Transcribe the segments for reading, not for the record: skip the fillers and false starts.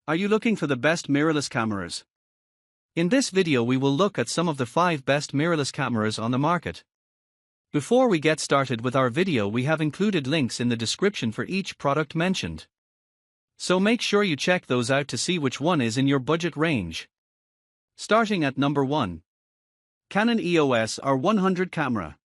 Are you looking for the best mirrorless cameras? In this video we will look at some of the 5 best mirrorless cameras on the market. Before we get started with our video, we have included links in the description for each product mentioned. So make sure you check those out to see which one is in your budget range. Starting at number 1. Canon EOS R100 camera.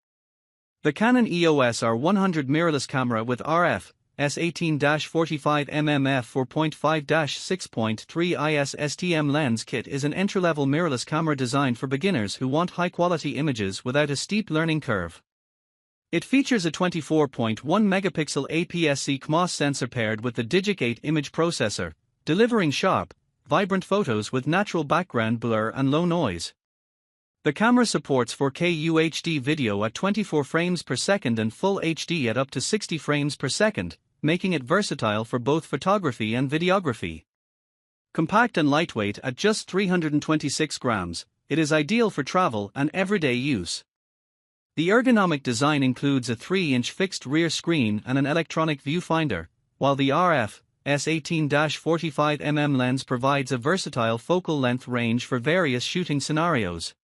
The Canon EOS R100 mirrorless camera with RF S18-45mm f4.5-6.3 IS STM lens kit is an entry-level mirrorless camera designed for beginners who want high-quality images without a steep learning curve. It features a 24.1-megapixel APS-C CMOS sensor paired with the Digic 8 image processor, delivering sharp, vibrant photos with natural background blur and low noise. The camera supports 4K UHD video at 24 frames per second and Full HD at up to 60 frames per second, making it versatile for both photography and videography. Compact and lightweight at just 326 grams, it is ideal for travel and everyday use. The ergonomic design includes a 3-inch fixed rear screen and an electronic viewfinder, while the RF S18-45mm lens provides a versatile focal length range for various shooting scenarios.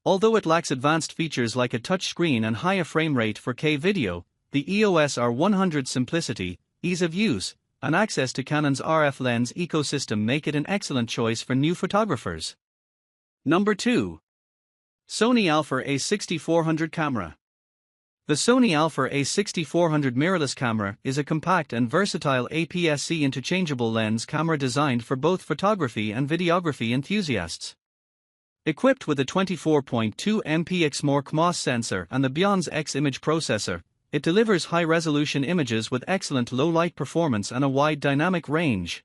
Although it lacks advanced features like a touchscreen and higher frame rate for 4K video, the EOS R100's simplicity, ease of use, and access to Canon's RF lens ecosystem make it an excellent choice for new photographers. Number 2. Sony Alpha A6400 camera. The Sony Alpha A6400 mirrorless camera is a compact and versatile APS-C interchangeable lens camera designed for both photography and videography enthusiasts. Equipped with a 24.2MP Exmor CMOS sensor and the Beyond's X image processor, it delivers high-resolution images with excellent low-light performance and a wide dynamic range.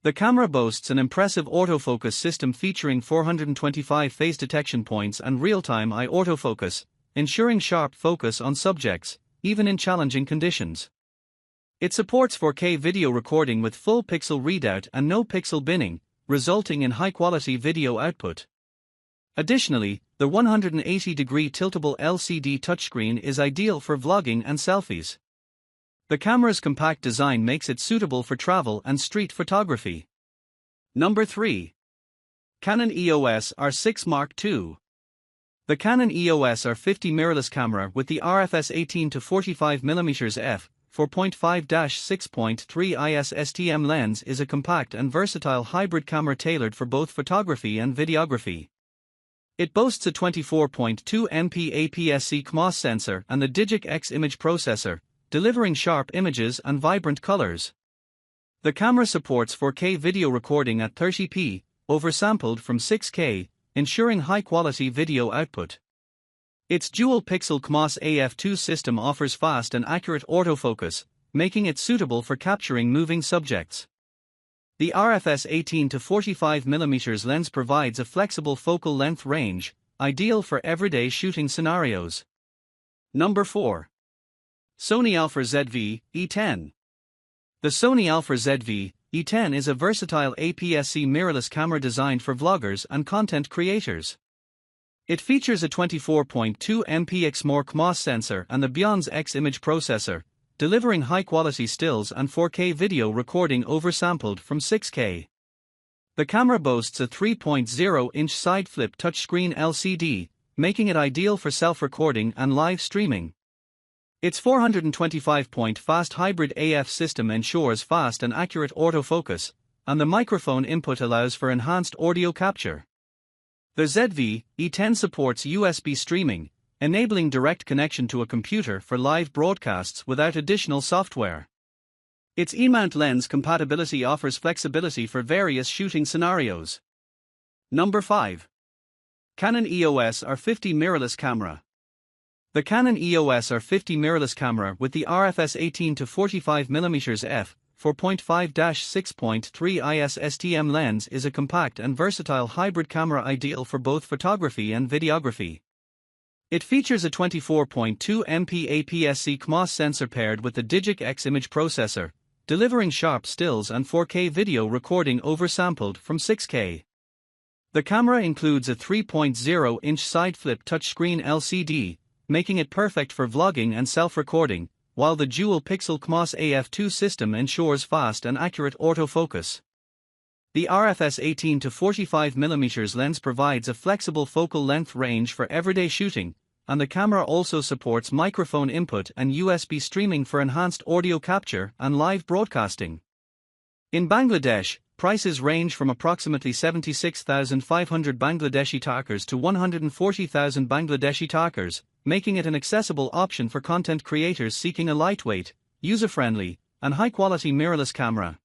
The camera boasts an impressive autofocus system featuring 425 phase detection points and real-time eye autofocus, ensuring sharp focus on subjects, even in challenging conditions. It supports 4K video recording with full pixel readout and no pixel binning, resulting in high-quality video output. Additionally, the 180-degree tiltable LCD touchscreen is ideal for vlogging and selfies. The camera's compact design makes it suitable for travel and street photography. Number 3. Canon EOS R6 Mark II. The Canon EOS R50 mirrorless camera with the RFS 18-45mm f4.5-6.3 IS STM lens is a compact and versatile hybrid camera tailored for both photography and videography. It boasts a 24.2MP APS-C CMOS sensor and the Digic X image processor, delivering sharp images and vibrant colors. The camera supports 4K video recording at 30p, oversampled from 6K, ensuring high-quality video output. Its dual-pixel CMOS AF2 system offers fast and accurate autofocus, making it suitable for capturing moving subjects. The RFS 18-45mm lens provides a flexible focal length range, ideal for everyday shooting scenarios. Number 4. Sony Alpha ZV E10. The Sony Alpha ZV E10 is a versatile APS-C mirrorless camera designed for vloggers and content creators. It features a 24.2MP Exmor CMOS sensor and the Beyond's X image processor, delivering high-quality stills and 4K video recording oversampled from 6K. The camera boasts a 3.0-inch side-flip touchscreen LCD, making it ideal for self-recording and live streaming. Its 425-point fast hybrid AF system ensures fast and accurate autofocus, and the microphone input allows for enhanced audio capture. The ZV E10 supports USB streaming, enabling direct connection to a computer for live broadcasts without additional software. Its E-mount lens compatibility offers flexibility for various shooting scenarios. Number 5. Canon EOS R50 mirrorless camera. The Canon EOS R50 mirrorless camera with the RFS 18-45mm f4.5-6.3 IS STM lens is a compact and versatile hybrid camera ideal for both photography and videography. It features a 24.2MP APS-C CMOS sensor paired with the Digic X image processor, delivering sharp stills and 4K video recording oversampled from 6K. The camera includes a 3.0-inch side-flip touchscreen LCD, making it perfect for vlogging and self-recording, while the dual-pixel CMOS AF2 system ensures fast and accurate autofocus. The RFS 18 to 45mm lens provides a flexible focal length range for everyday shooting, and the camera also supports microphone input and USB streaming for enhanced audio capture and live broadcasting. In Bangladesh, prices range from approximately 76,500 Bangladeshi takers to 140,000 Bangladeshi takers, making it an accessible option for content creators seeking a lightweight, user-friendly, and high-quality mirrorless camera.